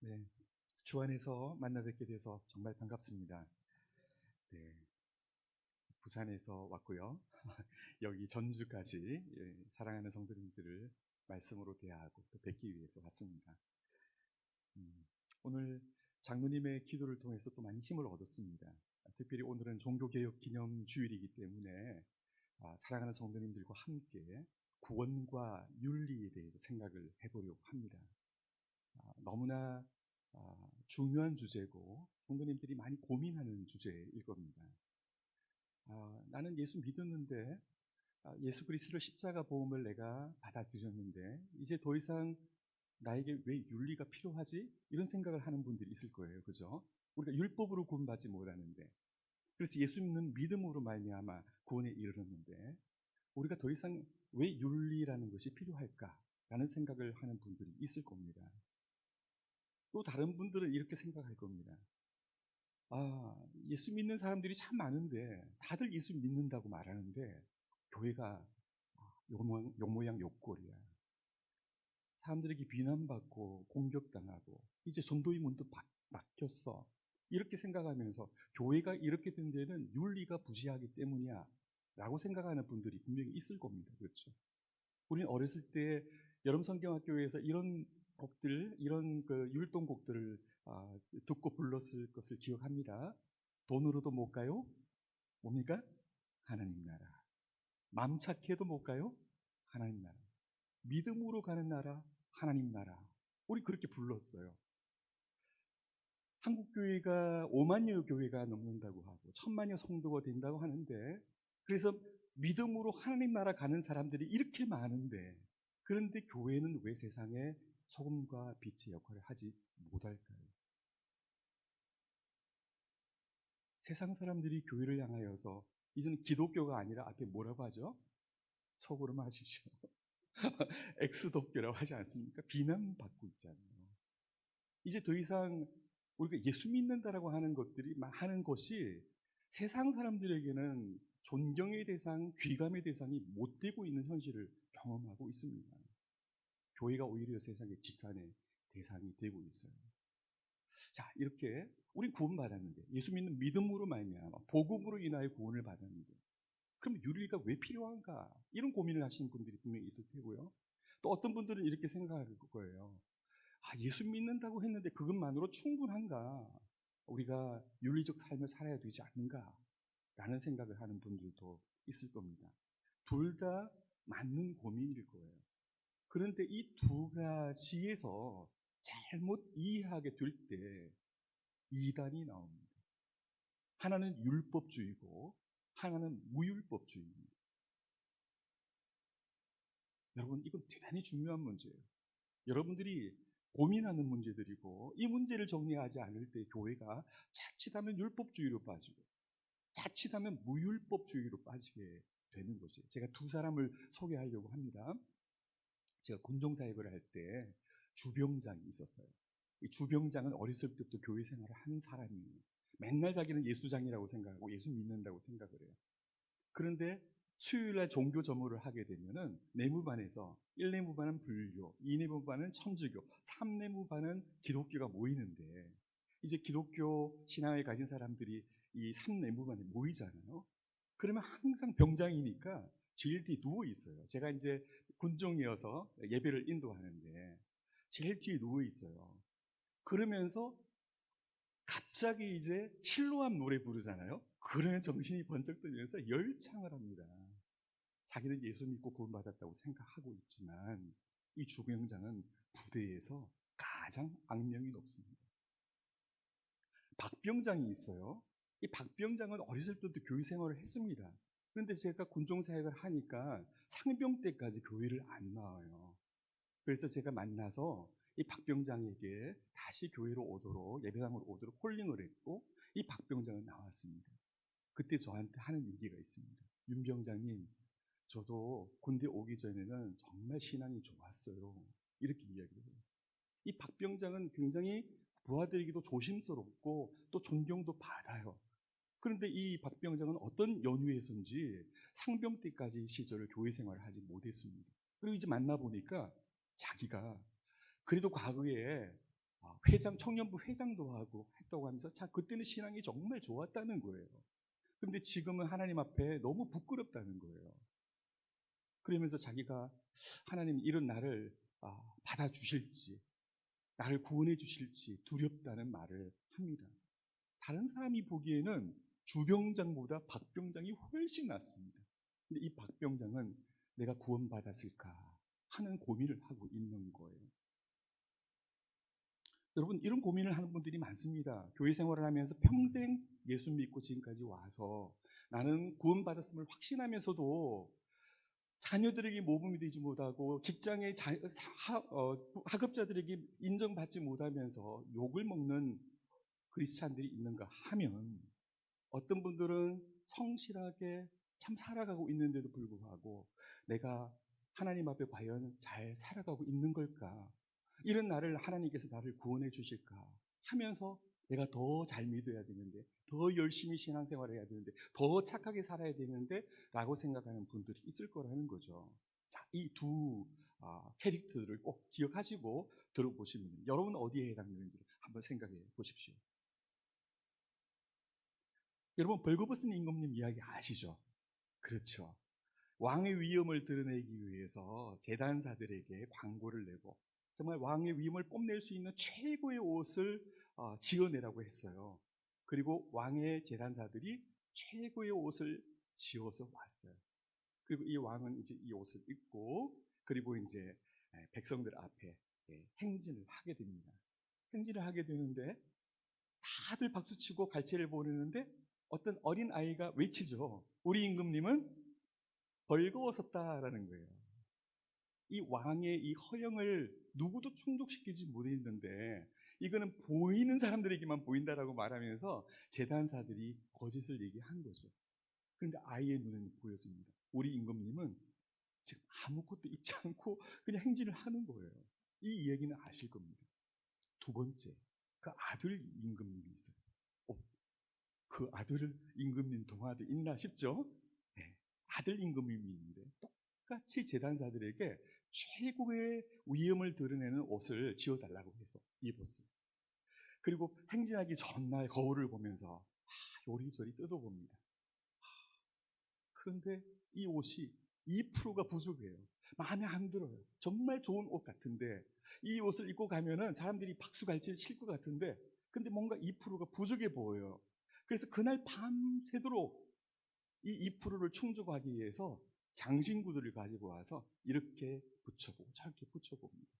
네, 주 안에서 만나 뵙게 돼서 정말 반갑습니다. 네, 부산에서 왔고요. 여기 전주까지 사랑하는 성도님들을 말씀으로 대하고 또 뵙기 위해서 왔습니다. 음, 오늘 장로님의 기도를 통해서 또 많이 힘을 얻었습니다. 특별히 오늘은 종교개혁 기념 주일이기 때문에 사랑하는 성도님들과 함께 구원과 윤리에 대해서 생각을 해보려고 합니다. 너무나 중요한 주제고 성도님들이 많이 고민하는 주제일 겁니다. 나는 예수 믿었는데 예수 그리스도의 십자가 보험을 내가 받아들였는데 이제 더 이상 나에게 왜 윤리가 필요하지? 이런 생각을 하는 분들이 있을 거예요. 그죠? 우리가 율법으로 구원받지 못하는데 그래서 예수 믿는 믿음으로 말미암아 구원에 이르렀는데 우리가 더 이상 왜 윤리라는 것이 필요할까라는 생각을 하는 분들이 있을 겁니다. 또 다른 분들은 이렇게 생각할 겁니다. 예수 믿는 사람들이 참 많은데 다들 예수 믿는다고 말하는데 교회가 요 모양 요 꼴이야. 사람들에게 비난받고 공격당하고 이제 전도의 문도 막혔어. 이렇게 생각하면서 교회가 이렇게 된 데는 윤리가 부재하기 때문이야 라고 생각하는 분들이 분명히 있을 겁니다. 그렇죠? 우리는 어렸을 때 여름성경학교에서 이런 곡들, 이런 그 율동곡들을 듣고 불렀을 것을 기억합니다. 돈으로도 못 가요? 뭡니까? 하나님 나라. 맘 착해도 못 가요? 하나님 나라. 믿음으로 가는 나라, 하나님 나라. 우리 그렇게 불렀어요. 한국교회가 5만여 교회가 넘는다고 하고 1,000만여 성도가 된다고 하는데 그래서 믿음으로 하나님 나라 가는 사람들이 이렇게 많은데 그런데 교회는 왜 세상에 소금과 빛의 역할을 하지 못할까요? 세상 사람들이 교회를 향하여서 이제는 기독교가 아니라 앞에 뭐라고 하죠? 속으로만 하십시오. 엑스독교라고 하지 않습니까? 비난받고 있잖아요. 이제 더 이상 우리가 예수 믿는다라고 하는 것들이 하는 것이 세상 사람들에게는 존경의 대상, 귀감의 대상이 못 되고 있는 현실을 경험하고 있습니다. 교회가 오히려 세상의 지탄의 대상이 되고 있어요. 자, 이렇게 우린 구원받았는데 예수 믿는 믿음으로 말미암아 복음으로 인하여 구원을 받았는데 그럼 윤리가 왜 필요한가? 이런 고민을 하시는 분들이 분명히 있을 테고요. 또 어떤 분들은 이렇게 생각할 거예요. 예수 믿는다고 했는데 그것만으로 충분한가? 우리가 윤리적 삶을 살아야 되지 않는가? 라는 생각을 하는 분들도 있을 겁니다. 둘 다 맞는 고민일 거예요. 그런데 이 두 가지에서 잘못 이해하게 될 때 이단이 나옵니다. 하나는 율법주의고 하나는 무율법주의입니다. 여러분, 이건 대단히 중요한 문제예요. 여러분들이 고민하는 문제들이고 이 문제를 정리하지 않을 때 교회가 자칫하면 율법주의로 빠지고 자칫하면 무율법주의로 빠지게 되는 거죠. 제가 두 사람을 소개하려고 합니다. 제가 군종사역을 할 때 주병장이 있었어요. 이 주병장은 어렸을 때부터 교회 생활을 한 사람이에요. 맨날 자기는 예수장이라고 생각하고 예수 믿는다고 생각을 해요. 그런데 수요일날 종교 점호를 하게 되면은 내무반에서 1내무반은 불교, 2내무반은 천주교, 3내무반은 기독교가 모이는데 이제 기독교 신앙을 가진 사람들이 이 3내무반에 모이잖아요. 그러면 항상 병장이니까 제일 뒤에 누워 있어요. 제가 이제 군종이어서 예배를 인도하는데 제일 뒤에 누워 있어요. 그러면서 갑자기 이제 실로암 노래 부르잖아요. 그러면 정신이 번쩍 들면서 열창을 합니다. 자기는 예수 믿고 구원받았다고 생각하고 있지만 이 주병장은 부대에서 가장 악명이 높습니다. 박병장이 있어요. 이 박병장은 어렸을 때부터 교회 생활을 했습니다. 그런데 제가 군종사역을 하니까 상병 때까지 교회를 안 나와요. 그래서 제가 만나서 이 박병장에게 다시 교회로 오도록 예배당으로 오도록 콜링을 했고 이 박병장은 나왔습니다. 그때 저한테 하는 얘기가 있습니다. 윤 병장님, 저도 군대 오기 전에는 정말 신앙이 좋았어요. 이렇게 이야기를 해요. 이 박병장은 굉장히 부하들에게도 조심스럽고 또 존경도 받아요. 그런데 이 박병장은 어떤 연유에서인지 상병 때까지 시절을 교회 생활을 하지 못했습니다. 그리고 이제 만나보니까 자기가 그래도 과거에 회장, 청년부 회장도 하고 했다고 하면서 자, 그때는 신앙이 정말 좋았다는 거예요. 그런데 지금은 하나님 앞에 너무 부끄럽다는 거예요. 그러면서 자기가 하나님 이런 나를 받아주실지, 나를 구원해 주실지 두렵다는 말을 합니다. 다른 사람이 보기에는 주병장보다 박병장이 훨씬 낫습니다. 근데 이 박병장은 내가 구원받았을까 하는 고민을 하고 있는 거예요. 여러분, 이런 고민을 하는 분들이 많습니다. 교회 생활을 하면서 평생 예수 믿고 지금까지 와서 나는 구원받았음을 확신하면서도 자녀들에게 모범이 되지 못하고 직장의 하급자들에게 인정받지 못하면서 욕을 먹는 크리스찬들이 있는가 하면, 어떤 분들은 성실하게 참 살아가고 있는데도 불구하고 내가 하나님 앞에 과연 잘 살아가고 있는 걸까? 이런 나를 하나님께서 나를 구원해 주실까 하면서 내가 더 잘 믿어야 되는데, 더 열심히 신앙생활을 해야 되는데, 더 착하게 살아야 되는데 라고 생각하는 분들이 있을 거라는 거죠. 자, 이 두 캐릭터를 꼭 기억하시고 들어보시면 여러분 어디에 해당되는지 한번 생각해 보십시오. 여러분, 벌거벗은 임금님 이야기 아시죠? 그렇죠. 왕의 위엄을 드러내기 위해서 제단사들에게 광고를 내고 정말 왕의 위엄을 뽐낼 수 있는 최고의 옷을 지어내라고 했어요. 그리고 왕의 제단사들이 최고의 옷을 지어서 왔어요. 그리고 이 왕은 이제 이 옷을 입고, 그리고 이제 백성들 앞에 행진을 하게 됩니다. 행진을 하게 되는데 다들 박수치고 갈채를 보내는데 어떤 어린 아이가 외치죠. 우리 임금님은 벌거벗었다라는 거예요. 이 왕의 이 허영을 누구도 충족시키지 못했는데 이거는 보이는 사람들에게만 보인다라고 말하면서 제단사들이 거짓을 얘기한 거죠. 그런데 아이의 눈에는 보였습니다. 우리 임금님은 지금 아무것도 입지 않고 그냥 행진을 하는 거예요. 이 이야기는 아실 겁니다. 두 번째, 그 아들 임금님이 있어요. 그 아들 임금님 동화도 있나 싶죠? 네, 아들 임금님이 있는데 똑같이 제단사들에게 최고의 위엄을 드러내는 옷을 지어달라고 해서 입었어요. 그리고 행진하기 전날 거울을 보면서 요리조리 뜯어봅니다. 그런데 이 옷이 2%가 부족해요. 마음에 안 들어요. 정말 좋은 옷 같은데 이 옷을 입고 가면은 사람들이 박수갈채를 칠 것 같은데, 근데 뭔가 2%가 부족해 보여요. 그래서 그날 밤새도록 이 2%를 충족하기 위해서 장신구들을 가지고 와서 이렇게 붙여보고 저렇게 붙여봅니다.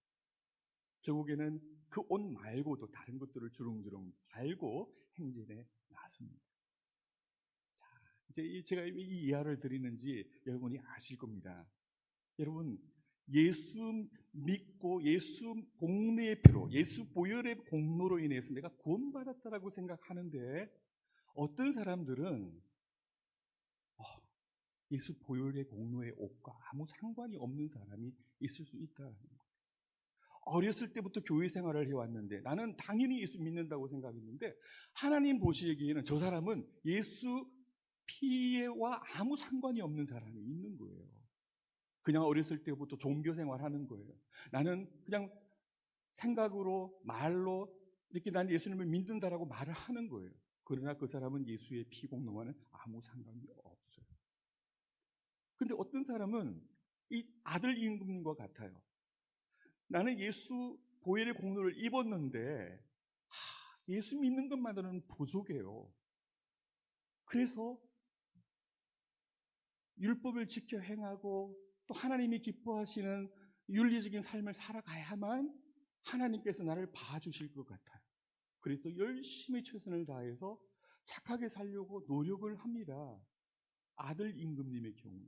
결국에는 그 옷 말고도 다른 것들을 주렁주렁 달고 행진에 나섭니다. 자, 이제 제가 이 이야기를 드리는지 여러분이 아실 겁니다. 여러분, 예수 믿고 예수 공로의 표로, 예수 보혈의 공로로 인해서 내가 구원받았다라고 생각하는데, 어떤 사람들은 예수 보혈의 공로의 옷과 아무 상관이 없는 사람이 있을 수 있다는 거예요. 어렸을 때부터 교회 생활을 해왔는데 나는 당연히 예수 믿는다고 생각했는데, 하나님 보시기에는 저 사람은 예수 피와 아무 상관이 없는 사람이 있는 거예요. 그냥 어렸을 때부터 종교 생활하는 거예요. 나는 그냥 생각으로 말로 이렇게 난 예수님을 믿는다라고 말을 하는 거예요. 그러나 그 사람은 예수의 피 공로와는 아무 상관이 없어요. 근데 어떤 사람은 이 아들 임금님과 같아요. 나는 예수 보혈의 공로를 입었는데 예수 믿는 것만으로는 부족해요. 그래서 율법을 지켜 행하고 또 하나님이 기뻐하시는 윤리적인 삶을 살아가야만 하나님께서 나를 봐주실 것 같아요. 그래서 열심히 최선을 다해서 착하게 살려고 노력을 합니다. 아들 임금님의 경우,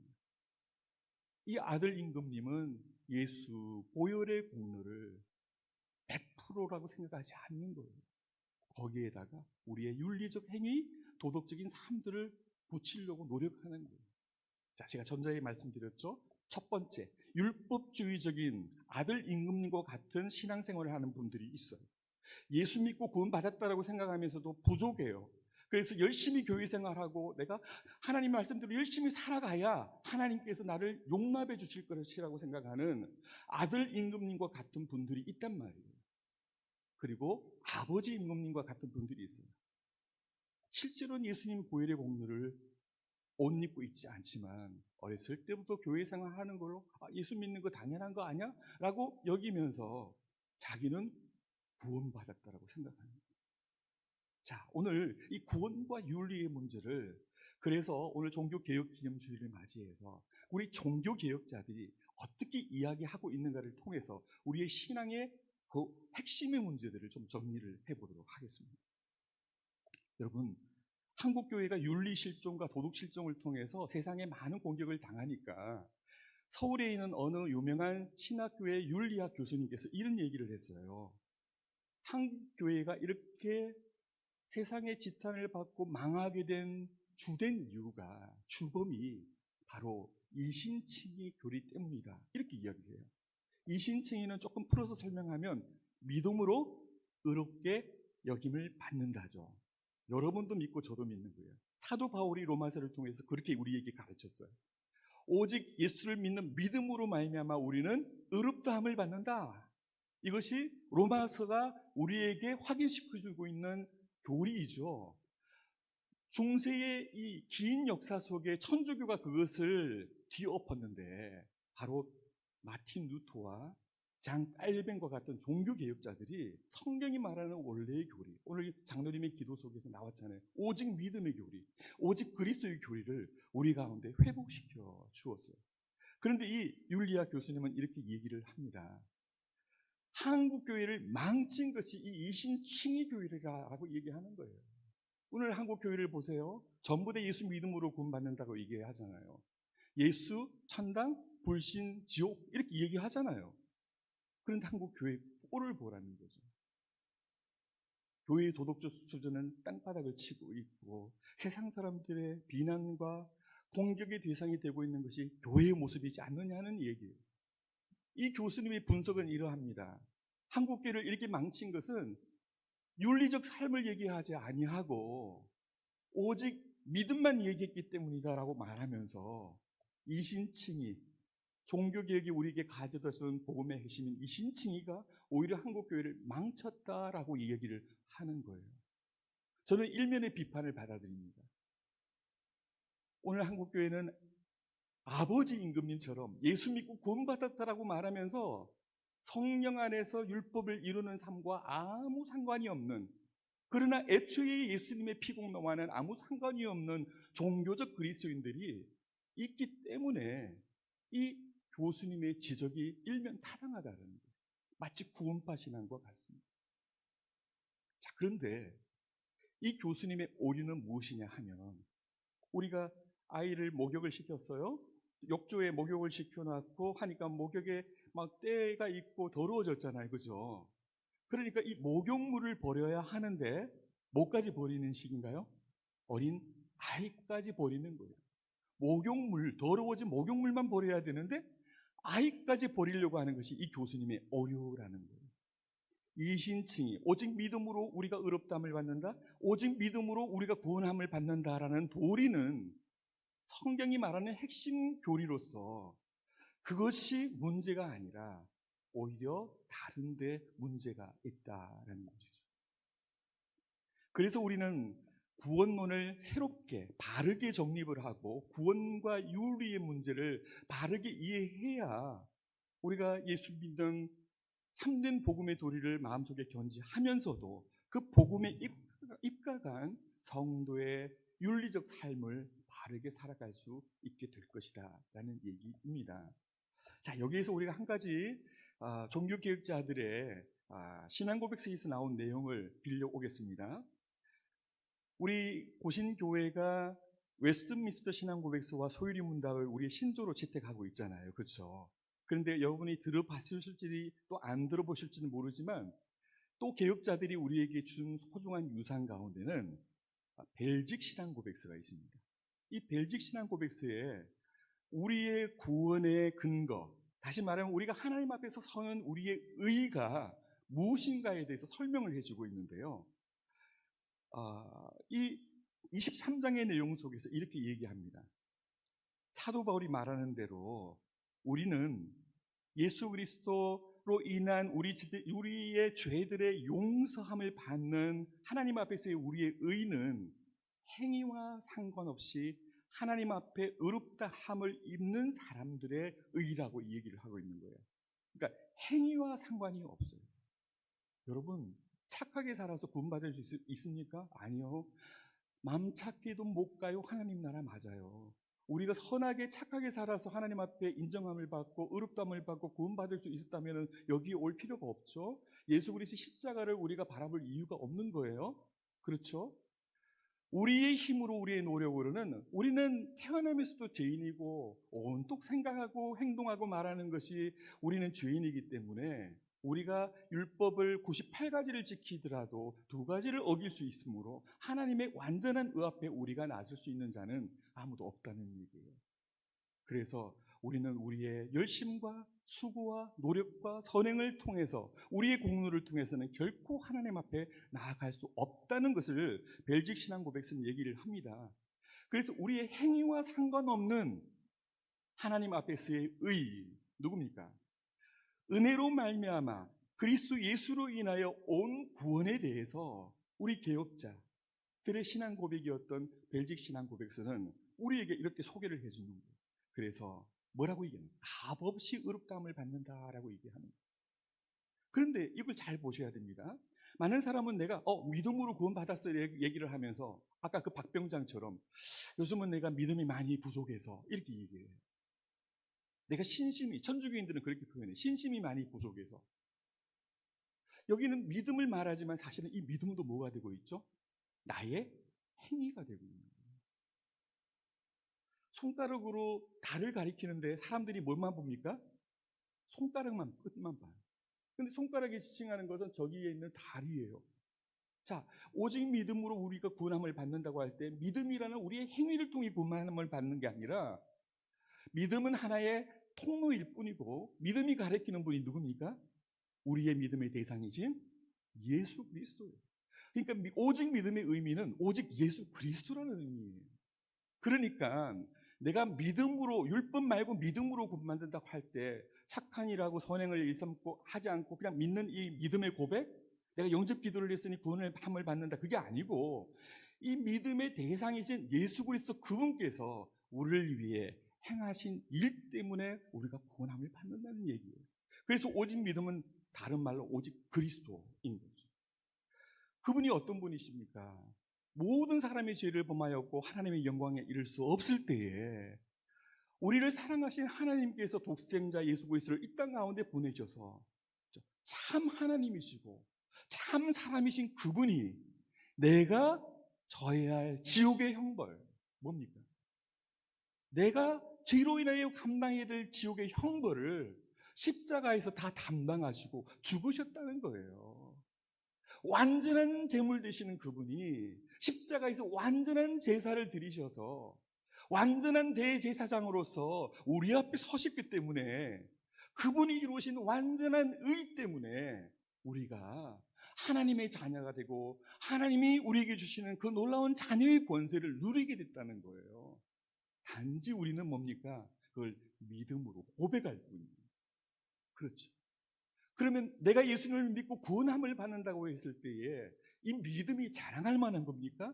이 아들 임금님은 예수 보혈의 공로를 100%라고 생각하지 않는 거예요. 거기에다가 우리의 윤리적 행위, 도덕적인 삶들을 붙이려고 노력하는 거예요. 자, 제가 전자에 말씀드렸죠. 첫 번째, 율법주의적인 아들 임금님과 같은 신앙생활을 하는 분들이 있어요. 예수 믿고 구원받았다라고 생각하면서도 부족해요. 그래서 열심히 교회 생활하고 내가 하나님 말씀대로 열심히 살아가야 하나님께서 나를 용납해 주실 것이라고 생각하는 아들 임금님과 같은 분들이 있단 말이에요. 그리고 아버지 임금님과 같은 분들이 있어요. 실제로는 예수님 보혈의 공로를 옷 입고 있지 않지만 어렸을 때부터 교회 생활하는 걸로 예수 믿는 거 당연한 거 아니야? 라고 여기면서 자기는 구원받았다라고 생각합니다. 자, 오늘 이 구원과 윤리의 문제를 그래서 오늘 종교개혁기념주의를 맞이해서 우리 종교개혁자들이 어떻게 이야기하고 있는가를 통해서 우리의 신앙의 그 핵심의 문제들을 좀 정리를 해보도록 하겠습니다. 여러분, 한국교회가 윤리실종과 도덕실종을 통해서 세상에 많은 공격을 당하니까 서울에 있는 어느 유명한 신학교의 윤리학 교수님께서 이런 얘기를 했어요. 한국교회가 이렇게 세상의 지탄을 받고 망하게 된 주된 이유가 주범이 바로 이신칭의 교리 때문이다. 이렇게 이야기해요. 이신칭의는 조금 풀어서 설명하면 믿음으로 의롭게 여김을 받는다죠. 여러분도 믿고 저도 믿는 거예요. 사도 바울이 로마서를 통해서 그렇게 우리에게 가르쳤어요. 오직 예수를 믿는 믿음으로 말미암아 우리는 의롭다함을 받는다. 이것이 로마서가 우리에게 확인시켜주고 있는 교리이죠. 중세의 이 긴 역사 속에 천주교가 그것을 뒤엎었는데 바로 마틴 루터와 장 깔뱅과 같은 종교개혁자들이 성경이 말하는 원래의 교리, 오늘 장로님의 기도 속에서 나왔잖아요. 오직 믿음의 교리, 오직 그리스도의 교리를 우리 가운데 회복시켜 주었어요. 그런데 이 율리아 교수님은 이렇게 얘기를 합니다. 한국교회를 망친 것이 이 이신칭의 교회라고 얘기하는 거예요. 오늘 한국교회를 보세요. 전부 다 예수 믿음으로 구원받는다고 얘기하잖아요. 예수, 천당, 불신, 지옥 이렇게 얘기하잖아요. 그런데 한국교회 꼴을 보라는 거죠. 교회의 도덕적 수준은 땅바닥을 치고 있고 세상 사람들의 비난과 공격의 대상이 되고 있는 것이 교회의 모습이지 않느냐는 얘기예요. 이 교수님의 분석은 이러합니다. 한국교회를 이렇게 망친 것은 윤리적 삶을 얘기하지 아니하고 오직 믿음만 얘기했기 때문이다라고 말하면서 이신칭의, 종교개혁이 우리에게 가져다 준 복음의 핵심인 이신칭의가 오히려 한국교회를 망쳤다라고 이야기를 하는 거예요. 저는 일면의 비판을 받아들입니다. 오늘 한국교회는 아버지 임금님처럼 예수 믿고 구원받았다라고 말하면서 성령 안에서 율법을 이루는 삶과 아무 상관이 없는, 그러나 애초에 예수님의 피공로와는 아무 상관이 없는 종교적 그리스도인들이 있기 때문에 이 교수님의 지적이 일면 타당하다는 거예요. 마치 구원파 신앙과 같습니다. 자, 그런데 이 교수님의 오류는 무엇이냐 하면 우리가 아이를 목욕을 시켰어요. 욕조에 목욕을 시켜놨고 하니까 목욕에 막 때가 있고 더러워졌잖아요. 그죠? 그러니까 이 목욕물을 버려야 하는데 뭐까지 버리는 식인가요? 어린 아이까지 버리는 거예요. 목욕물, 더러워진 목욕물만 버려야 되는데 아이까지 버리려고 하는 것이 이 교수님의 오류라는 거예요. 이신칭의, 오직 믿음으로 우리가 의롭다함을 받는다, 오직 믿음으로 우리가 구원함을 받는다라는 도리는 성경이 말하는 핵심 교리로서 그것이 문제가 아니라 오히려 다른 데 문제가 있다는 것이죠. 그래서 우리는 구원론을 새롭게 바르게 정립을 하고 구원과 윤리의 문제를 바르게 이해해야 우리가 예수 믿는 참된 복음의 도리를 마음속에 견지하면서도 그 복음에 입각한 성도의 윤리적 삶을 바르게 살아갈 수 있게 될 것이다 라는 얘기입니다. 자, 여기에서 우리가 한 가지 종교개혁자들의 신앙고백서에서 나온 내용을 빌려오겠습니다. 우리 고신교회가 웨스트민스터 신앙고백서와 소유리 문답을 우리의 신조로 채택하고 있잖아요. 그렇죠? 그런데 여러분이 들어봤을지 또 안 들어보실지는 모르지만 또 개혁자들이 우리에게 준 소중한 유산 가운데는 벨직 신앙고백서가 있습니다. 이 벨직 신앙고백서에 우리의 구원의 근거, 다시 말하면 우리가 하나님 앞에서 서는 우리의 의의가 무엇인가에 대해서 설명을 해주고 있는데요. 이 23장의 내용 속에서 이렇게 얘기합니다. 사도 바울이 말하는 대로 우리는 예수 그리스도 인한 우리의 죄들의 용서함을 받는 하나님 앞에서의 우리의 의는 행위와 상관없이 하나님 앞에 의롭다함을 입는 사람들의 의라고 이 얘기를 하고 있는 거예요. 그러니까 행위와 상관이 없어요. 여러분, 착하게 살아서 구원받을 수 있습니까? 아니요. 맘 착게도 못 가요. 하나님 나라 맞아요. 우리가 선하게 착하게 살아서 하나님 앞에 인정함을 받고 의롭다함을 받고 구원받을 수 있었다면 여기 올 필요가 없죠. 예수 그리스도의 십자가를 우리가 바라볼 이유가 없는 거예요. 그렇죠? 우리의 힘으로 우리의 노력으로는 우리는 태어나면서도 죄인이고 온통 생각하고 행동하고 말하는 것이 우리는 죄인이기 때문에 우리가 율법을 98가지를 지키더라도 2가지를 어길 수 있으므로 하나님의 완전한 의 앞에 우리가 나설 수 있는 자는 아무도 없다는 얘기예요. 그래서 우리는 우리의 열심과 수고와 노력과 선행을 통해서 우리의 공로를 통해서는 결코 하나님 앞에 나아갈 수 없다는 것을 벨직 신앙 고백서는 얘기를 합니다. 그래서 우리의 행위와 상관없는 하나님 앞에서의 의, 누굽니까? 은혜로 말미암아 그리스도 예수로 인하여 온 구원에 대해서 우리 개혁자들의 신앙 고백이었던 벨직 신앙 고백서는 우리에게 이렇게 소개를 해주는 거예요. 그래서 뭐라고 얘기하는 거예요? 값없이 의롭다함을 받는다라고 얘기하는 거예요. 그런데 이걸 잘 보셔야 됩니다. 많은 사람은 내가 믿음으로 구원받았어 얘기를 하면서 아까 그 박병장처럼 요즘은 내가 믿음이 많이 부족해서 이렇게 얘기해요. 내가 천주교인들은 그렇게 표현해요. 신심이 많이 부족해서. 여기는 믿음을 말하지만 사실은 이 믿음도 뭐가 되고 있죠? 나의 행위가 되고 있는 거예요. 손가락으로 달을 가리키는데 사람들이 뭘만 봅니까? 손가락만, 끝만 봐요. 근데 손가락이 지칭하는 것은 저기에 있는 달이에요. 자, 오직 믿음으로 우리가 구원함을 받는다고 할 때 믿음이라는 우리의 행위를 통해 구원함을 받는 게 아니라 믿음은 하나의 통로일 뿐이고 믿음이 가리키는 분이 누굽니까? 우리의 믿음의 대상이신 예수 그리스도예요. 그러니까 오직 믿음의 의미는 오직 예수 그리스도라는 의미예요. 그러니까 내가 믿음으로, 율법 말고 믿음으로 구원받는다고 할 때 착한 일하고 선행을 일삼고 하지 않고 그냥 믿는 이 믿음의 고백, 내가 영접 기도를 했으니 구원을 함을 받는다, 그게 아니고 이 믿음의 대상이신 예수 그리스도 그분께서 우리를 위해 행하신 일 때문에 우리가 구원함을 받는다는 얘기예요. 그래서 오직 믿음은 다른 말로 오직 그리스도인 거죠. 그분이 어떤 분이십니까? 모든 사람의 죄를 범하였고 하나님의 영광에 이를 수 없을 때에 우리를 사랑하신 하나님께서 독생자 예수 그리스도를 이 땅 가운데 보내셔서 참 하나님이시고 참 사람이신 그분이 내가 져야 할 지옥의 형벌, 뭡니까? 내가 죄로 인하여 감당해야 될 지옥의 형벌을 십자가에서 다 담당하시고 죽으셨다는 거예요. 완전한 제물 되시는 그분이 십자가에서 완전한 제사를 드리셔서 완전한 대제사장으로서 우리 앞에 서셨기 때문에 그분이 이루신 완전한 의 때문에 우리가 하나님의 자녀가 되고 하나님이 우리에게 주시는 그 놀라운 자녀의 권세를 누리게 됐다는 거예요. 단지 우리는 뭡니까? 그걸 믿음으로 고백할 뿐이에요. 그렇죠. 그러면 내가 예수님을 믿고 구원함을 받는다고 했을 때에 이 믿음이 자랑할 만한 겁니까?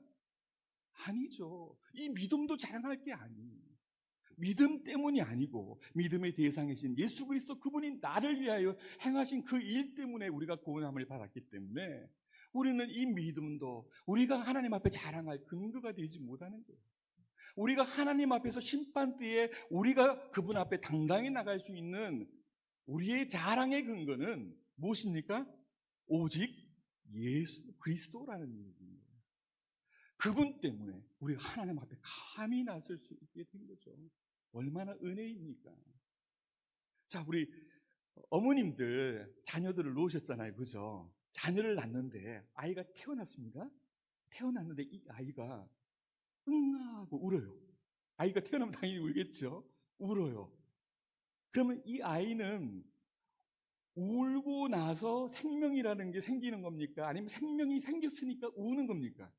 아니죠. 이 믿음도 자랑할 게 아니에요. 믿음 때문이 아니고 믿음의 대상이신 예수 그리스도 그분이 나를 위하여 행하신 그 일 때문에 우리가 구원함을 받았기 때문에 우리는 이 믿음도 우리가 하나님 앞에 자랑할 근거가 되지 못하는 거예요. 우리가 하나님 앞에서 심판 때에 우리가 그분 앞에 당당히 나갈 수 있는 우리의 자랑의 근거는 무엇입니까? 오직 예수 그리스도라는 얘기입니다. 그분 때문에 우리가 하나님 앞에 감히 나설 수 있게 된 거죠. 얼마나 은혜입니까? 자, 우리 어머님들 자녀들을 놓으셨잖아요, 그죠? 자녀를 낳는데 아이가 태어났습니다. 태어났는데 이 아이가 하고 울어요. 아이가 태어나면 당연히 울겠죠. 울어요. 그러면 이 아이는 울고 나서 생명이라는 게 생기는 겁니까? 아니면 생명이 생겼으니까 우는 겁니까?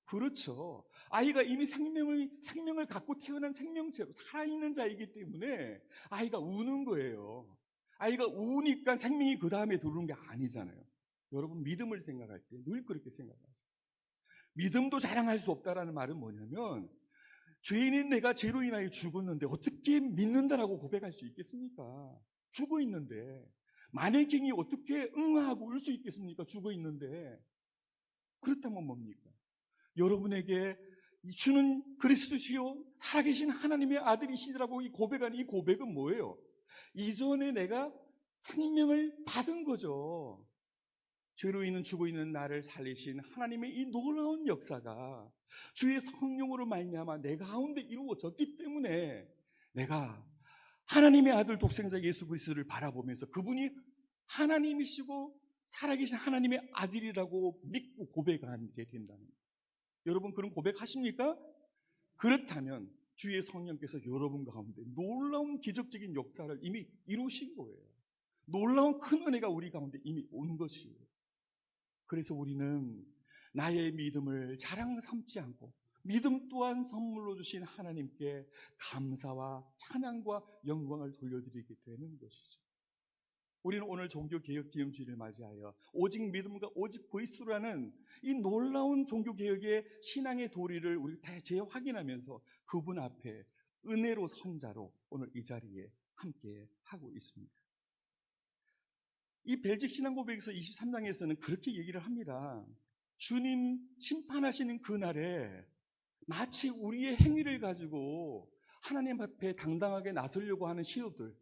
그렇죠. 아이가 이미 생명을 갖고 태어난 생명체로 살아있는 자이기 때문에 아이가 우는 거예요. 아이가 우니까 생명이 그 다음에 들어오는 게 아니잖아요. 여러분 믿음을 생각할 때 늘 그렇게 생각하세요. 믿음도 자랑할 수 없다라는 말은 뭐냐면 죄인인 내가 죄로 인하여 죽었는데 어떻게 믿는다라고 고백할 수 있겠습니까? 죽어 있는데. 마네킹이 어떻게 응하고 울 수 있겠습니까? 죽어 있는데. 그렇다면 뭡니까? 여러분에게 주는 그리스도시요 살아계신 하나님의 아들이시라고 이 고백하는 이 고백은 뭐예요? 이전에 내가 생명을 받은 거죠. 죄로 있는 죽어 있는 나를 살리신 하나님의 이 놀라운 역사가 주의 성령으로 말미암아 내 가운데 이루어졌기 때문에 내가 하나님의 아들 독생자 예수 그리스도를 바라보면서 그분이 하나님이시고 살아계신 하나님의 아들이라고 믿고 고백하게 된다는 거예요. 여러분 그런 고백하십니까? 그렇다면 주의 성령께서 여러분 가운데 놀라운 기적적인 역사를 이미 이루신 거예요. 놀라운 큰 은혜가 우리 가운데 이미 온 것이에요. 그래서 우리는 나의 믿음을 자랑 삼지 않고 믿음 또한 선물로 주신 하나님께 감사와 찬양과 영광을 돌려드리게 되는 것이죠. 우리는 오늘 종교개혁 기념주의를 맞이하여 오직 믿음과 오직 그리스도라는 이 놀라운 종교개혁의 신앙의 도리를 우리 다 재확인하면서 그분 앞에 은혜로 선자로 오늘 이 자리에 함께 하고 있습니다. 이 벨직 신앙고백에서 23장에서는 그렇게 얘기를 합니다. 주님 심판하시는 그날에 마치 우리의 행위를 가지고 하나님 앞에 당당하게 나서려고 하는 시도들,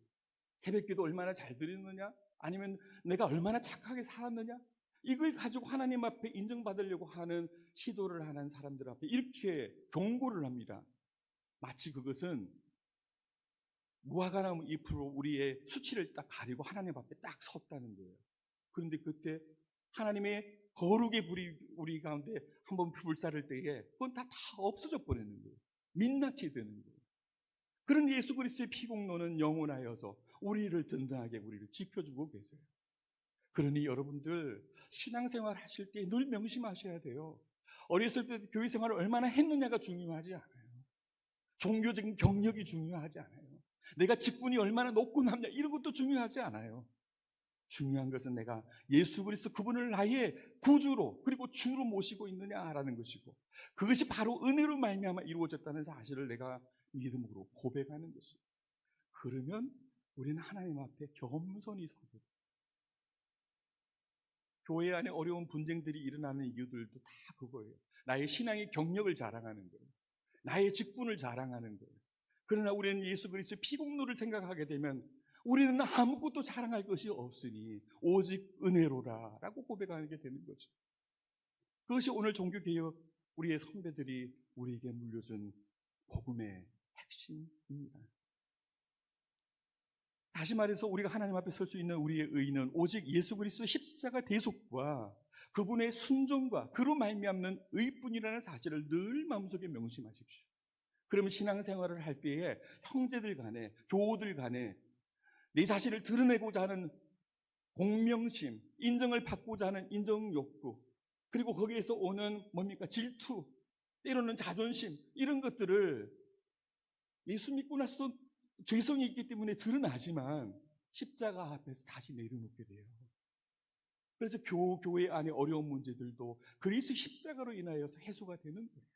새벽기도 얼마나 잘 드렸느냐, 아니면 내가 얼마나 착하게 살았느냐, 이걸 가지고 하나님 앞에 인정받으려고 하는 시도를 하는 사람들 앞에 이렇게 경고를 합니다. 마치 그것은 무화과나무 잎으로 우리의 수치를 딱 가리고 하나님 앞에 딱 섰다는 거예요. 그런데 그때 하나님의 거룩의 불이 우리 가운데 한번 불사를 때에 그건 다 없어져 버리는 거예요. 민낯이 되는 거예요. 그런 예수 그리스도의 피공로는 영원하여서 우리를 든든하게 우리를 지켜주고 계세요. 그러니 여러분들 신앙생활 하실 때 늘 명심하셔야 돼요. 어렸을 때 교회 생활을 얼마나 했느냐가 중요하지 않아요. 종교적인 경력이 중요하지 않아요. 내가 직분이 얼마나 높고 남냐 이런 것도 중요하지 않아요. 중요한 것은 내가 예수 그리스도 그분을 나의 구주로 그리고 주로 모시고 있느냐라는 것이고 그것이 바로 은혜로 말미암아 이루어졌다는 사실을 내가 믿음으로 고백하는 것이고 그러면 우리는 하나님 앞에 겸손히 서게 돼요. 교회 안에 어려운 분쟁들이 일어나는 이유들도 다 그거예요. 나의 신앙의 경력을 자랑하는 거예요. 나의 직분을 자랑하는 거예요. 그러나 우리는 예수 그리스도의 피공로를 생각하게 되면 우리는 아무것도 자랑할 것이 없으니 오직 은혜로라 라고 고백하게 되는 거죠. 그것이 오늘 종교개혁 우리의 선배들이 우리에게 물려준 복음의 핵심입니다. 다시 말해서 우리가 하나님 앞에 설 수 있는 우리의 의의는 오직 예수 그리스도의 십자가 대속과 그분의 순종과 그로 말미암는 의뿐이라는 사실을 늘 마음속에 명심하십시오. 그러면 신앙생활을 할 때에 형제들 간에 교우들 간에 내 자신을 드러내고자 하는 공명심, 인정을 받고자 하는 인정 욕구, 그리고 거기에서 오는 뭡니까? 질투, 때로는 자존심, 이런 것들을 예수 믿고 나서도 죄성이 있기 때문에 드러나지만 십자가 앞에서 다시 내려놓게 돼요. 그래서 교회 안에 어려운 문제들도 그리스도 십자가로 인하여서 해소가 되는 거예요.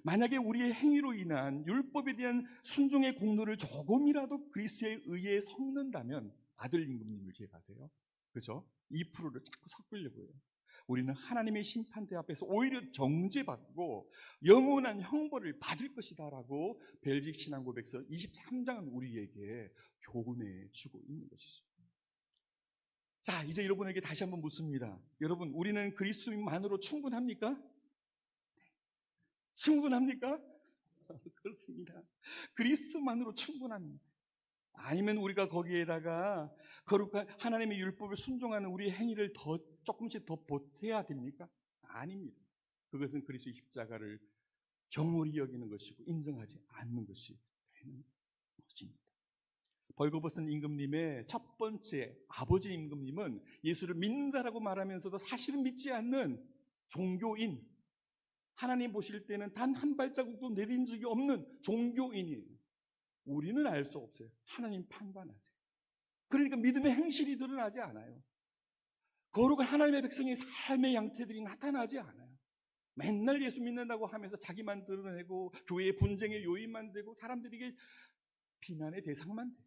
만약에 우리의 행위로 인한 율법에 대한 순종의 공로를 조금이라도 그리스도의 의에 섞는다면 아들 임금님을 기억하세요. 그렇죠? 2%를 자꾸 섞으려고 해요. 우리는 하나님의 심판대 앞에서 오히려 정죄받고 영원한 형벌을 받을 것이다라고 벨직 신앙고백서 23장은 우리에게 교훈해 주고 있는 것이죠. 자, 이제 여러분에게 다시 한번 묻습니다. 여러분, 우리는 그리스도인만으로 충분합니까? 충분합니까? 그렇습니다. 그리스도만으로 충분합니다. 아니면 우리가 거기에다가 거룩한 하나님의 율법을 순종하는 우리의 행위를 더 조금씩 더 보태야 됩니까? 아닙니다. 그것은 그리스도의 십자가를 경홀히 여기는 것이고 인정하지 않는 것이 되는 것입니다. 벌거벗은 임금님의 첫 번째 아버지 임금님은 예수를 믿는다라고 말하면서도 사실은 믿지 않는 종교인, 하나님 보실 때는 단 한 발자국도 내딘 적이 없는 종교인이에요. 우리는 알 수 없어요. 하나님 판단하세요. 그러니까 믿음의 행실이 드러나지 않아요. 거룩한 하나님의 백성의 삶의 양태들이 나타나지 않아요. 맨날 예수 믿는다고 하면서 자기만 드러내고 교회의 분쟁의 요인만 되고 사람들에게 비난의 대상만 돼요.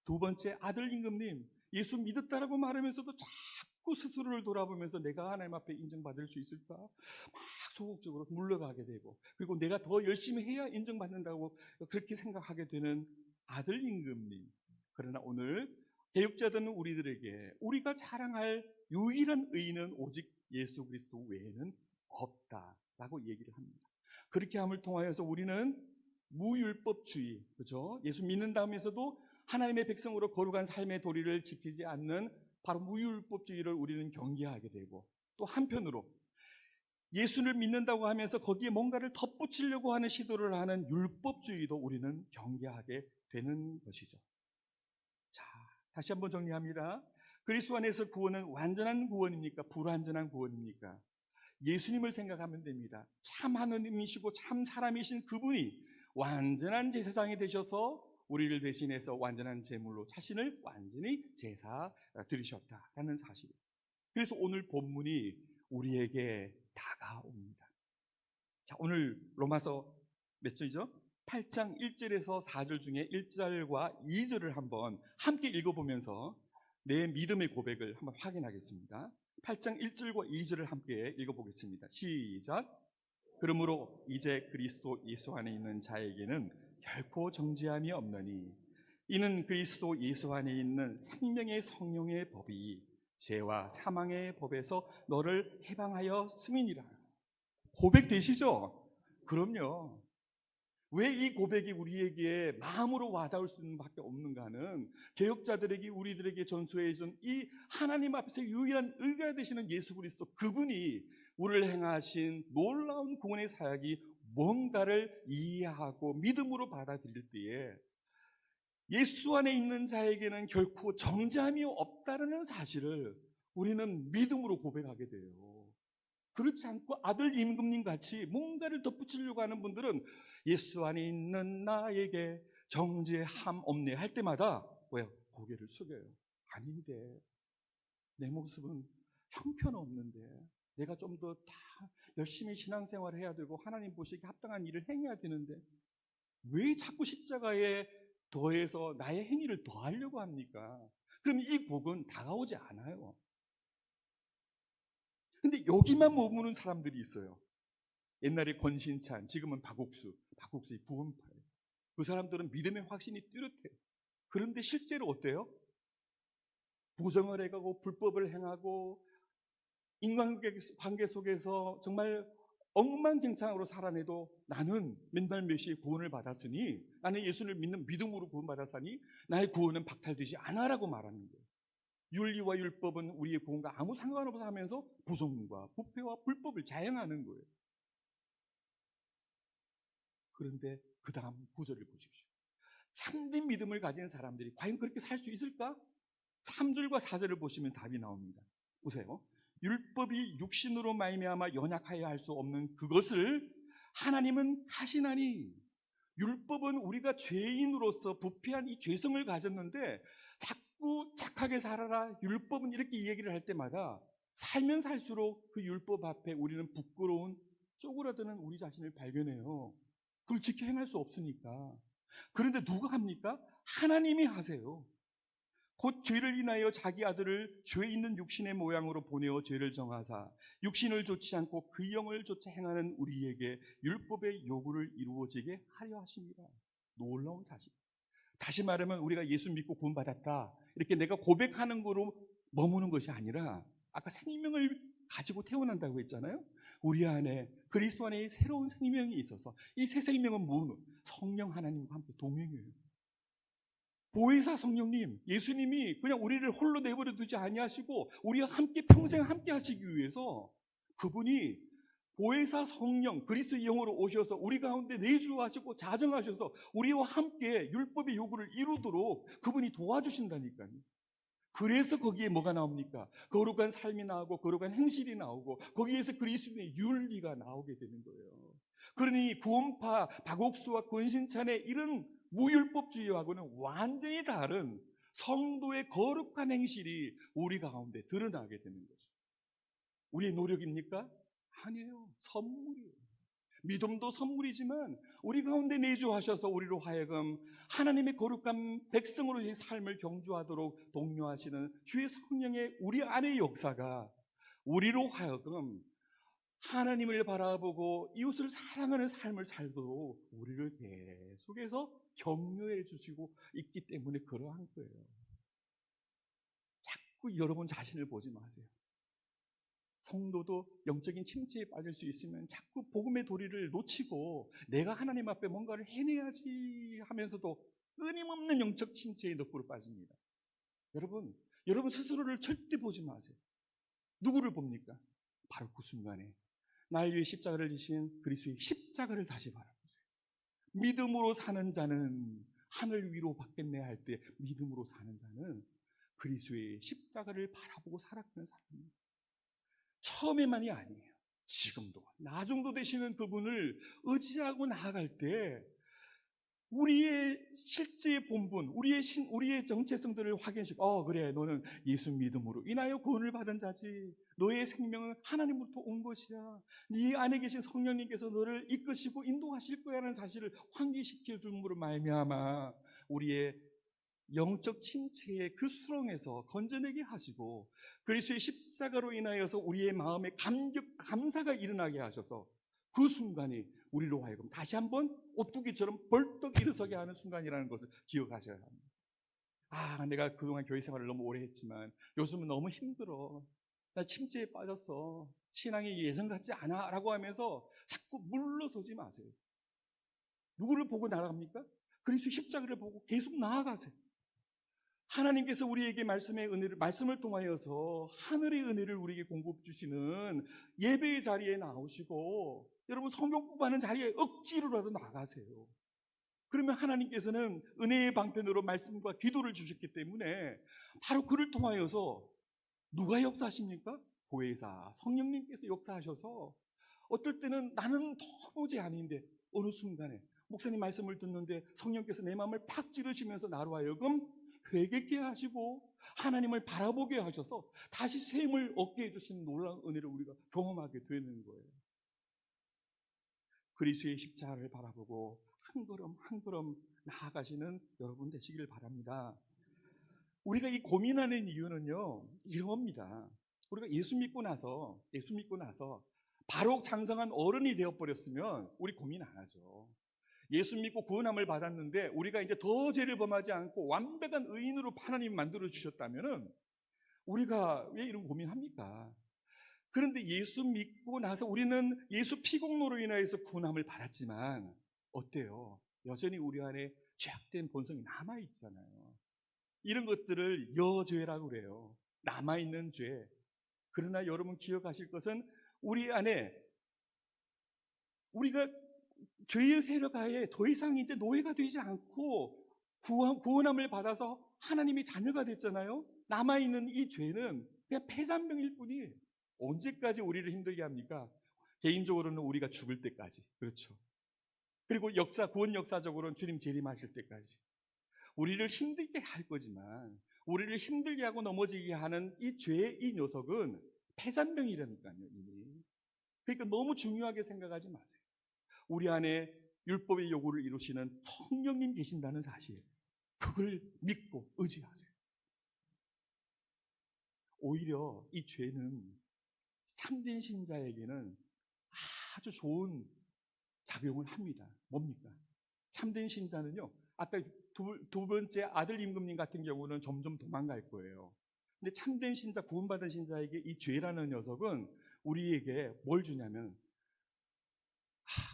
두 번째, 아들 임금님, 예수 믿었다라고 말하면서도 자꾸 스스로를 돌아보면서 내가 하나님 앞에 인정받을 수 있을까? 막 소극적으로 물러가게 되고, 그리고 내가 더 열심히 해야 인정받는다고 그렇게 생각하게 되는 아들 임금님. 그러나 오늘 개혁자들은 우리들에게 우리가 자랑할 유일한 의인은 오직 예수 그리스도 외에는 없다라고 얘기를 합니다. 그렇게 함을 통하여서 우리는 무율법주의, 그죠? 예수 믿는다면서도 하나님의 백성으로 거룩한 삶의 도리를 지키지 않는 바로 무율법주의를 우리는 경계하게 되고, 또 한편으로 예수를 믿는다고 하면서 거기에 뭔가를 덧붙이려고 하는 시도를 하는 율법주의도 우리는 경계하게 되는 것이죠. 자, 다시 한번 정리합니다. 그리스도 안에서 구원은 완전한 구원입니까? 불완전한 구원입니까? 예수님을 생각하면 됩니다. 참 하느님이시고 참 사람이신 그분이 완전한 제사장이 되셔서 우리를 대신해서 완전한 제물로 자신을 완전히 제사 드리셨다라는 사실. 그래서 오늘 본문이 우리에게 다가옵니다. 자, 오늘 로마서 몇 절이죠? 8장 1절에서 4절 중에 1절과 2절을 한번 함께 읽어보면서 내 믿음의 고백을 한번 확인하겠습니다. 8장 1절과 2절을 함께 읽어보겠습니다. 시작. 그러므로 이제 그리스도 예수 안에 있는 자에게는 결코 정죄함이 없느니 이는 그리스도 예수 안에 있는 생명의 성령의 법이 죄와 사망의 법에서 너를 해방하여 승인이라. 고백되시죠? 그럼요. 왜 이 고백이 우리에게 마음으로 와닿을 수밖에 없는가는 개혁자들에게 우리들에게 전수해준 이 하나님 앞에서 유일한 의가 되시는 예수 그리스도, 그분이 우리를 행하신 놀라운 구원의 사역이 뭔가를 이해하고 믿음으로 받아들일 때에 예수 안에 있는 자에게는 결코 정죄함이 없다는 사실을 우리는 믿음으로 고백하게 돼요. 그렇지 않고 아들 임금님 같이 뭔가를 덧붙이려고 하는 분들은 예수 안에 있는 나에게 정죄함 없네 할 때마다 왜요? 고개를 숙여요. 아닌데, 내 모습은 형편없는데, 내가 좀 더 열심히 신앙생활을 해야 되고 하나님 보시기에 합당한 일을 행해야 되는데 왜 자꾸 십자가에 더해서 나의 행위를 더하려고 합니까? 그럼 이 복은 다가오지 않아요. 근데 여기만 머무는 사람들이 있어요. 옛날에 권신찬, 지금은 박옥수의 부흥파예요. 그 사람들은 믿음의 확신이 뚜렷해요. 그런데 실제로 어때요? 부정을 해가고 불법을 행하고 인간관계 속에서 정말 엉망진창으로 살아내도 나는 맨날 몇시에 구원을 받았으니, 나는 예수를 믿는 믿음으로 구원받았으니 나의 구원은 박탈되지 않아라고 말하는 거예요. 윤리와 율법은 우리의 구원과 아무 상관없어 하면서 부정과 부패와 불법을 자행하는 거예요. 그런데 그 다음 구절을 보십시오. 참된 믿음을 가진 사람들이 과연 그렇게 살 수 있을까? 3절과 4절을 보시면 답이 나옵니다. 보세요. 율법이 육신으로 말미암아 연약하여 할 수 없는 그것을 하나님은 하시나니. 율법은 우리가 죄인으로서 부패한 이 죄성을 가졌는데 자꾸 착하게 살아라, 율법은 이렇게 얘기를 할 때마다 살면 살수록 그 율법 앞에 우리는 부끄러운 쪼그라드는 우리 자신을 발견해요. 그걸 지켜 행할 수 없으니까. 그런데 누가 합니까? 하나님이 하세요. 곧 죄를 인하여 자기 아들을 죄 있는 육신의 모양으로 보내어 죄를 정하사 육신을 좋지 않고 그 영을 쫓아 행하는 우리에게 율법의 요구를 이루어지게 하려 하십니다. 놀라운 사실. 다시 말하면 우리가 예수 믿고 구원받았다 이렇게 내가 고백하는 거로 머무는 것이 아니라, 아까 생명을 가지고 태어난다고 했잖아요. 우리 안에 그리스도 안에 새로운 생명이 있어서 이 새 생명은 뭐는? 성령 하나님과 함께 동행해요. 보혜사 성령님, 예수님이 그냥 우리를 홀로 내버려 두지 아니하시고 우리와 함께 평생 함께 하시기 위해서 그분이 보혜사 성령 그리스도의 영으로 오셔서 우리 가운데 내주하시고 자정하셔서 우리와 함께 율법의 요구를 이루도록 그분이 도와주신다니까요. 그래서 거기에 뭐가 나옵니까? 거룩한 삶이 나오고 거룩한 행실이 나오고 거기에서 그리스도의 윤리가 나오게 되는 거예요. 그러니 구원파 박옥수와 권신찬의 이런 무율법주의하고는 완전히 다른 성도의 거룩한 행실이 우리 가운데 드러나게 되는 거죠. 우리의 노력입니까? 아니에요. 선물이에요. 믿음도 선물이지만 우리 가운데 내주하셔서 우리로 하여금 하나님의 거룩한 백성으로의 삶을 경주하도록 독려하시는 주의 성령의 우리 안의 역사가 우리로 하여금 하나님을 바라보고 이웃을 사랑하는 삶을 살도록 우리를 계속해서 격려해 주시고 있기 때문에 그러한 거예요. 자꾸 여러분 자신을 보지 마세요. 성도도 영적인 침체에 빠질 수 있으면 자꾸 복음의 도리를 놓치고 내가 하나님 앞에 뭔가를 해내야지 하면서도 끊임없는 영적 침체의 늪으로 빠집니다. 여러분 스스로를 절대 보지 마세요. 누구를 봅니까? 바로 그 순간에 나를 위해 십자가를 지신 그리스도의 십자가를 다시 바라보세요. 믿음으로 사는 자는 하늘 위로 받겠네 할 때 믿음으로 사는 자는 그리스도의 십자가를 바라보고 살아가는 사람입니다. 처음에만이 아니에요. 지금도 나중도 되시는 그분을 의지하고 나아갈 때 우리의 실제 본분, 우리의 정체성들을 확인시키고 그래 너는 예수 믿음으로 인하여 구원을 받은 자지. 너의 생명은 하나님으로부터 온 것이야. 네 안에 계신 성령님께서 너를 이끄시고 인도하실 거야라는 사실을 환기시켜 줌으로 말미암아 우리의 영적 침체의 그 수렁에서 건져내게 하시고 그리스도의 십자가로 인하여서 우리의 마음에 감사가 일어나게 하셔서 그 순간이 우리로 하여금 다시 한번 오뚜기처럼 벌떡 일어서게 하는 순간이라는 것을 기억하셔야 합니다. 내가 그동안 교회 생활을 너무 오래 했지만 요즘은 너무 힘들어. 나 침체에 빠졌어. 신앙이 예전 같지 않아 라고 하면서 자꾸 물러서지 마세요. 누구를 보고 나아갑니까? 그리스도 십자가를 보고 계속 나아가세요. 하나님께서 우리에게 말씀을 통하여서 하늘의 은혜를 우리에게 공급 주시는 예배의 자리에 나오시고 여러분 성경 공부하는 자리에 억지로라도 나가세요. 그러면 하나님께서는 은혜의 방편으로 말씀과 기도를 주셨기 때문에 바로 그를 통하여서 누가 역사하십니까? 보혜사 성령님께서 역사하셔서 어떨 때는 나는 도무지 아닌데 어느 순간에 목사님 말씀을 듣는데 성령께서 내 마음을 팍 찌르시면서 나로 하여금 회개케 하시고 하나님을 바라보게 하셔서 다시 새 힘을 얻게 해주시는 놀라운 은혜를 우리가 경험하게 되는 거예요. 그리스도의 십자가를 바라보고 한 걸음 한 걸음 나아가시는 여러분 되시길 바랍니다. 우리가 이 고민하는 이유는요 이런 겁니다. 우리가 예수 믿고 나서 바로 장성한 어른이 되어버렸으면 우리 고민 안 하죠. 예수 믿고 구원함을 받았는데 우리가 이제 더 죄를 범하지 않고 완벽한 의인으로 하나님이 만들어 주셨다면은 우리가 왜 이런 고민합니까? 그런데 예수 믿고 나서 우리는 예수 피공로로 인하여서 구원함을 받았지만 어때요? 여전히 우리 안에 죄악된 본성이 남아있잖아요. 이런 것들을 여죄라고 그래요. 남아있는 죄. 그러나 여러분 기억하실 것은 우리 안에 우리가 죄의 세력하에 더 이상 이제 노예가 되지 않고 구원함을 받아서 하나님의 자녀가 됐잖아요. 남아있는 이 죄는 그냥 폐잔병일 뿐이에요. 언제까지 우리를 힘들게 합니까? 개인적으로는 우리가 죽을 때까지. 그렇죠. 그리고 구원 역사적으로는 주님 재림하실 때까지. 우리를 힘들게 할 거지만 우리를 힘들게 하고 넘어지게 하는 이 죄의 이 녀석은 폐잔병이라니까요. 이미. 그러니까 너무 중요하게 생각하지 마세요. 우리 안에 율법의 요구를 이루시는 성령님 계신다는 사실, 그걸 믿고 의지하세요. 오히려 이 죄는 참된 신자에게는 아주 좋은 작용을 합니다. 뭡니까? 참된 신자는요, 아까 두 번째 아들 임금님 같은 경우는 점점 도망갈 거예요. 근데 참된 신자, 구원받은 신자에게 이 죄라는 녀석은 우리에게 뭘 주냐면,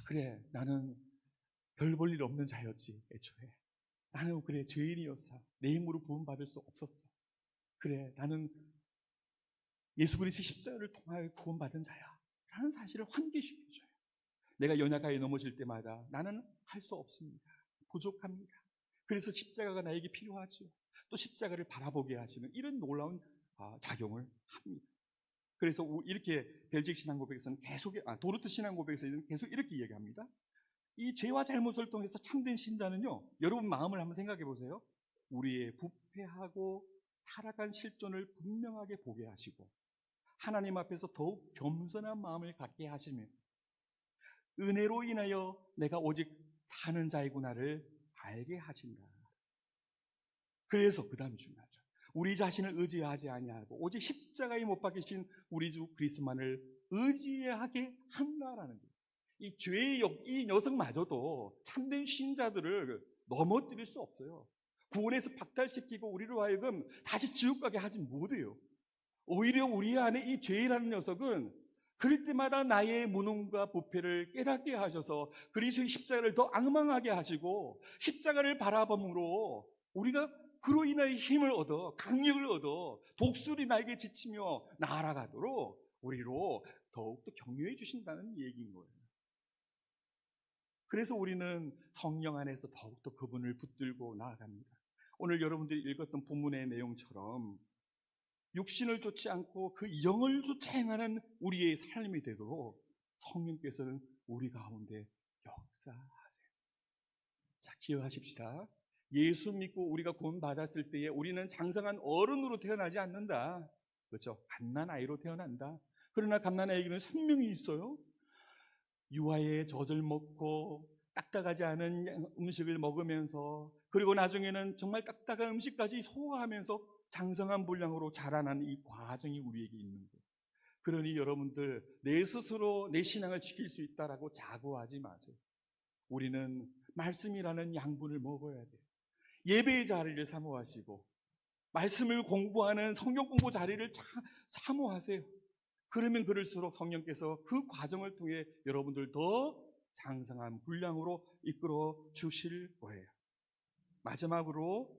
그래, 나는 별 볼 일 없는 자였지, 애초에. 나는 그래, 죄인이었어. 내 힘으로 구원받을 수 없었어. 그래, 나는 예수 그리스도 십자가를 통하여 구원받은 자야 라는 사실을 환기시켜줘요. 내가 연약하게 넘어질 때마다 나는 할 수 없습니다. 부족합니다. 그래서 십자가가 나에게 필요하죠. 또 십자가를 바라보게 하시는 이런 놀라운 작용을 합니다. 그래서 이렇게 벨직 신앙고백에서는 계속, 도르트 신앙고백에서는 계속 이렇게 얘기합니다. 이 죄와 잘못을 통해서 참된 신자는요, 여러분 마음을 한번 생각해 보세요. 우리의 부패하고 타락한 실존을 분명하게 보게 하시고, 하나님 앞에서 더욱 겸손한 마음을 갖게 하시며, 은혜로 인하여 내가 오직 사는 자이구나를 알게 하신다. 그래서 그 다음이 중요하죠. 우리 자신을 의지하지 아니하고 오직 십자가에 못 박히신 우리 주 그리스도만을 의지하게 한다라는 거예요. 이 죄의 이 녀석마저도 참된 신자들을 넘어뜨릴 수 없어요. 구원에서 박탈시키고 우리로 하여금 다시 지옥 가게 하지 못해요. 오히려 우리 안에 이 죄라는 녀석은 그럴 때마다 나의 무능과 부패를 깨닫게 하셔서 그리스도의 십자가를 더 앙망하게 하시고, 십자가를 바라봄으로 우리가 그로 인하여 힘을 얻어, 강력을 얻어 독수리 나에게 지치며 나아가도록 우리로 더욱더 격려해 주신다는 얘기인 거예요. 그래서 우리는 성령 안에서 더욱더 그분을 붙들고 나아갑니다. 오늘 여러분들이 읽었던 본문의 내용처럼 육신을 쫓지 않고 그 영을 쫓아 행하는 우리의 삶이 되도록 성령께서는 우리 가운데 역사하세요. 자, 기억하십시다. 예수 믿고 우리가 구원 받았을 때에 우리는 장성한 어른으로 태어나지 않는다. 그렇죠? 갓난아이로 태어난다. 그러나 갓난아이에게는 생명이 있어요. 유아의 젖을 먹고 딱딱하지 않은 음식을 먹으면서, 그리고 나중에는 정말 딱딱한 음식까지 소화하면서 장성한 분량으로 자라나는 이 과정이 우리에게 있는 거예요. 그러니 여러분들, 내 스스로 내 신앙을 지킬 수 있다라고 자부하지 마세요. 우리는 말씀이라는 양분을 먹어야 돼요. 예배의 자리를 사모하시고 말씀을 공부하는 성경 공부 자리를 사모하세요. 그러면 그럴수록 성령께서 그 과정을 통해 여러분들 더 장성한 분량으로 이끌어 주실 거예요. 마지막으로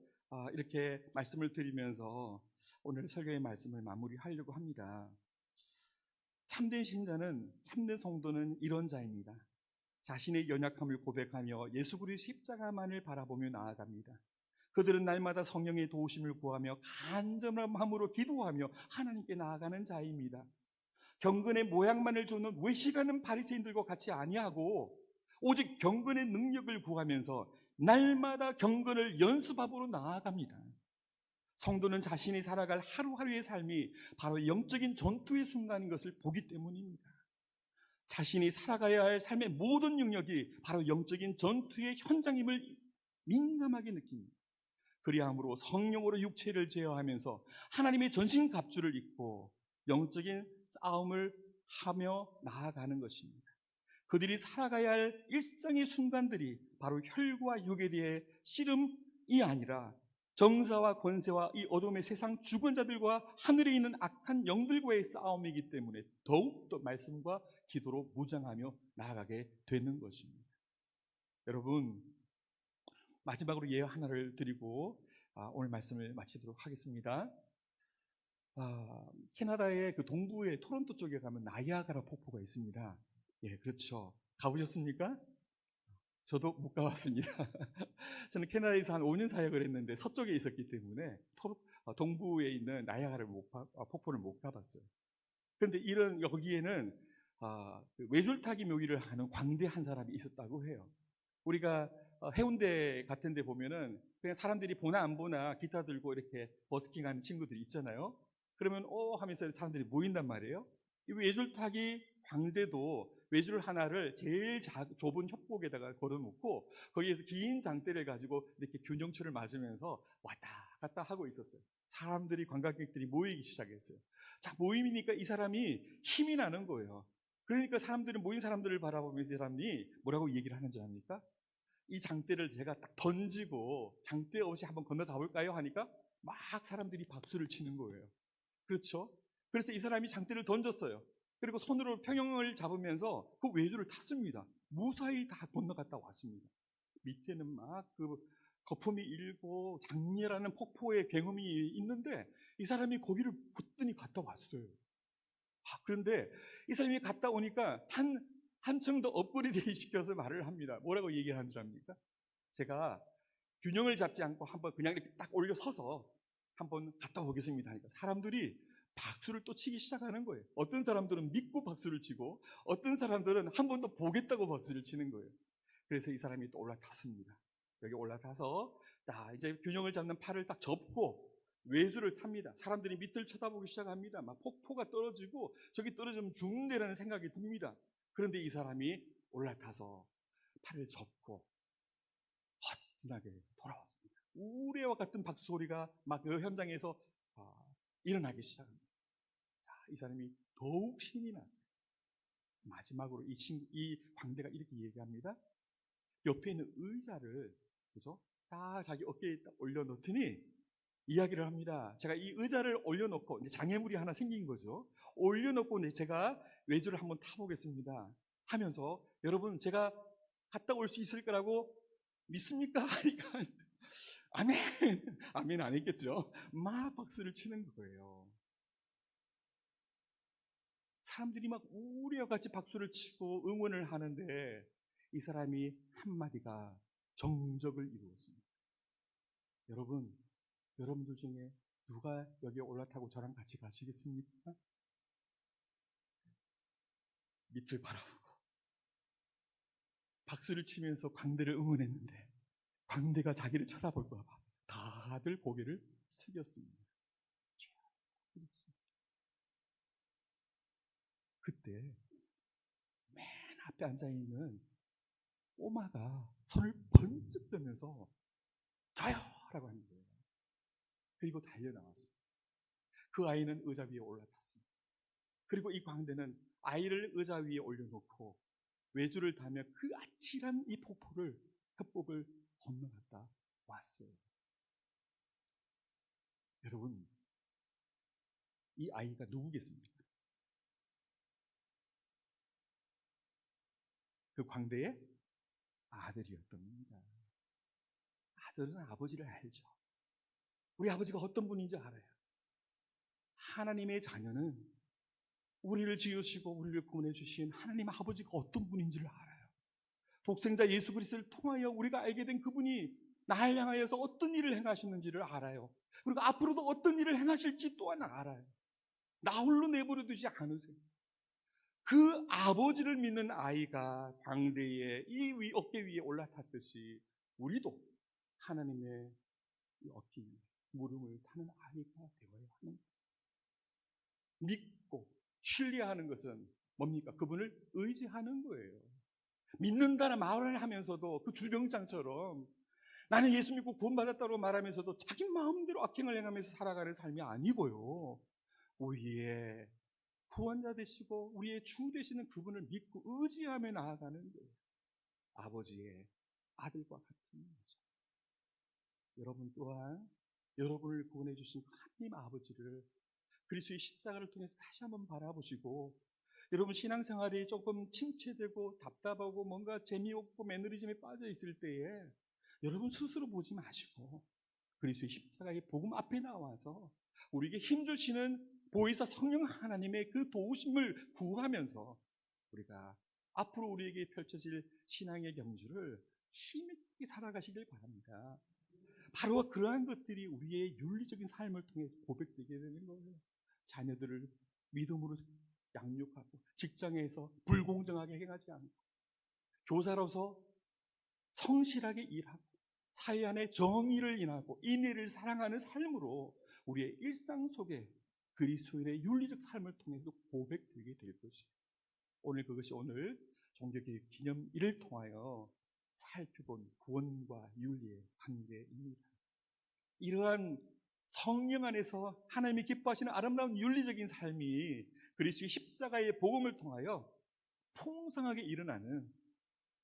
이렇게 말씀을 드리면서 오늘 설교의 말씀을 마무리하려고 합니다. 참된 신자는, 참된 성도는 이런 자입니다. 자신의 연약함을 고백하며 예수 그리스도의 십자가만을 바라보며 나아갑니다. 그들은 날마다 성령의 도우심을 구하며 간절한 마음으로 기도하며 하나님께 나아가는 자입니다. 경건의 모양만을 주는 외식하는 바리새인들과 같이 아니하고 오직 경건의 능력을 구하면서 날마다 경건을 연습하러 나아갑니다. 성도는 자신이 살아갈 하루하루의 삶이 바로 영적인 전투의 순간인 것을 보기 때문입니다. 자신이 살아가야 할 삶의 모든 영역이 바로 영적인 전투의 현장임을 민감하게 느낍니다. 그리함으로 성령으로 육체를 제어하면서 하나님의 전신갑주를 입고 영적인 싸움을 하며 나아가는 것입니다. 그들이 살아가야 할 일상의 순간들이 바로 혈과 육에 대해 씨름이 아니라 정사와 권세와 이 어둠의 세상 죽은 자들과 하늘에 있는 악한 영들과의 싸움이기 때문에 더욱더 말씀과 기도로 무장하며 나아가게 되는 것입니다. 여러분, 마지막으로 예화 하나를 드리고 오늘 말씀을 마치도록 하겠습니다. 캐나다의 그 동부의 토론토 쪽에 가면 나이아가라 폭포가 있습니다. 예, 그렇죠. 가보셨습니까? 저도 못 가봤습니다. 저는 캐나다에서 한 5년 사역을 했는데 서쪽에 있었기 때문에 동부에 있는 나이아가라 폭포를 못 가봤어요. 그런데 여기에는 외줄타기 묘기를 하는 광대 한 사람이 있었다고 해요. 우리가 해운대 같은 데 보면은 그냥 사람들이 보나 안 보나 기타 들고 이렇게 버스킹하는 친구들이 있잖아요. 그러면 하면서 사람들이 모인단 말이에요. 이 외줄타기 광대도 외줄 하나를 제일 좁은 협곡에다가 걸어놓고 거기에서 긴 장대를 가지고 이렇게 균형추를 맞으면서 왔다 갔다 하고 있었어요. 사람들이, 관광객들이 모이기 시작했어요. 자, 모임이니까 이 사람이 힘이 나는 거예요. 그러니까 사람들은, 모인 사람들을 바라보면서 이 사람이 뭐라고 얘기를 하는 줄 압니까? 이 장대를 제가 딱 던지고 장대 없이 한번 건너가 볼까요? 하니까 막 사람들이 박수를 치는 거예요. 그렇죠? 그래서 이 사람이 장대를 던졌어요. 그리고 손으로 평형을 잡으면서 그 외줄을 탔습니다. 무사히 다 건너갔다 왔습니다. 밑에는 막 그 거품이 일고 장렬하는 폭포의 굉음이 있는데 이 사람이 거기를 굳더니 갔다 왔어요. 그런데 이 사람이 갔다 오니까 한층 더 업그레이드 시켜서 말을 합니다. 뭐라고 얘기를 하는 줄 압니까? 제가 균형을 잡지 않고 한번 그냥 이렇게 딱 올려 서서 한번 갔다 오겠습니다 하니까 사람들이 박수를 또 치기 시작하는 거예요. 어떤 사람들은 믿고 박수를 치고 어떤 사람들은 한 번 더 보겠다고 박수를 치는 거예요. 그래서 이 사람이 또 올라탔습니다. 여기 올라타서 이제 균형을 잡는 팔을 딱 접고 외주를 탑니다. 사람들이 밑을 쳐다보기 시작합니다. 막 폭포가 떨어지고 저기 떨어지면 죽는다라는 생각이 듭니다. 그런데 이 사람이 올라타서 팔을 접고 헛분하게 돌아왔습니다. 우레와 같은 박수 소리가 막 그 현장에서 일어나기 시작합니다. 자, 이 사람이 더욱 신이 났어요. 마지막으로 이 광대가 이렇게 얘기합니다. 옆에 있는 의자를, 그죠? 딱 자기 어깨에 딱 올려놓더니 이야기를 합니다. 제가 이 의자를 올려놓고, 이제 장애물이 하나 생긴 거죠. 올려놓고 이제 제가 외주를 한번 타보겠습니다. 하면서, 여러분, 제가 갔다 올 수 있을 거라고 믿습니까? 하니까, 아멘! 아멘 안 했겠죠? 막 박수를 치는 거예요. 사람들이 막 우리와 같이 박수를 치고 응원을 하는데 이 사람이 한마디가 정적을 이루었습니다. 여러분, 여러분들 중에 누가 여기에 올라타고 저랑 같이 가시겠습니까? 밑을 바라보고 박수를 치면서 광대를 응원했는데 광대가 자기를 쳐다볼까 봐 다들 고개를 숙였습니다. 그때 맨 앞에 앉아있는 꼬마가 손을 번쩍 들면서 저요! 라고 하는 거예요. 그리고 달려나왔습니다. 그 아이는 의자 위에 올라탔습니다. 그리고 이 광대는 아이를 의자 위에 올려놓고 외주를 타며 그 아찔한 이 협곡을 건너갔다 왔어요. 여러분, 이 아이가 누구겠습니까? 그 광대의 아들이었던 겁니다. 아들은 아버지를 알죠. 우리 아버지가 어떤 분인지 알아요. 하나님의 자녀는 우리를 지으시고 우리를 구원해 주신 하나님 아버지가 어떤 분인지를 알아요. 독생자 예수 그리스도를 통하여 우리가 알게 된 그분이 나를 향하여서 어떤 일을 행하셨는지를 알아요. 그리고 앞으로도 어떤 일을 행하실지 또한 알아요. 나 홀로 내버려 두지 않으세요. 그 아버지를 믿는 아이가 광대에 이 어깨 위에 올라탔듯이 우리도 하나님의 어깨 위에 무릎을 타는 아이가 되어야 하는 거예요. 믿고 신뢰하는 것은 뭡니까? 그분을 의지하는 거예요. 믿는다는 말을 하면서도 그 주병장처럼 나는 예수 믿고 구원받았다고 말하면서도 자기 마음대로 악행을 행하면서 살아가는 삶이 아니고요. 우리의 구원자 되시고 우리의 주 되시는 그분을 믿고 의지하며 나아가는 거예요. 아버지의 아들과 같은 거죠. 여러분 또한 여러분을 구원해 주신 하나님 아버지를 그리스도의 십자가를 통해서 다시 한번 바라보시고, 여러분 신앙생활이 조금 침체되고 답답하고 뭔가 재미없고 매너리즘에 빠져 있을 때에 여러분 스스로 보지 마시고 그리스도의 십자가의 복음 앞에 나와서 우리에게 힘주시는 보혜사 성령 하나님의 그 도우심을 구하면서 우리가 앞으로 우리에게 펼쳐질 신앙의 경주를 힘있게 살아가시길 바랍니다. 바로 그러한 것들이 우리의 윤리적인 삶을 통해서 고백되게 되는 거예요. 자녀들을 믿음으로 양육하고, 직장에서 불공정하게 행하지 않고, 교사로서 성실하게 일하고, 사회 안에 정의를 인하고 인애를 사랑하는 삶으로 우리의 일상 속에 그리스도인의 윤리적 삶을 통해서 고백되게 될 것이에요. 그것이 오늘 종교개혁 기념일을 통하여 살펴본 구원과 윤리의 관계입니다. 이러한 성령 안에서 하나님이 기뻐하시는 아름다운 윤리적인 삶이 그리스도의 십자가의 복음을 통하여 풍성하게 일어나는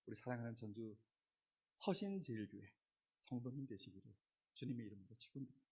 우리 사랑하는 전주 서신제일교회 성도님 되시기를 주님의 이름으로 축원드립니다.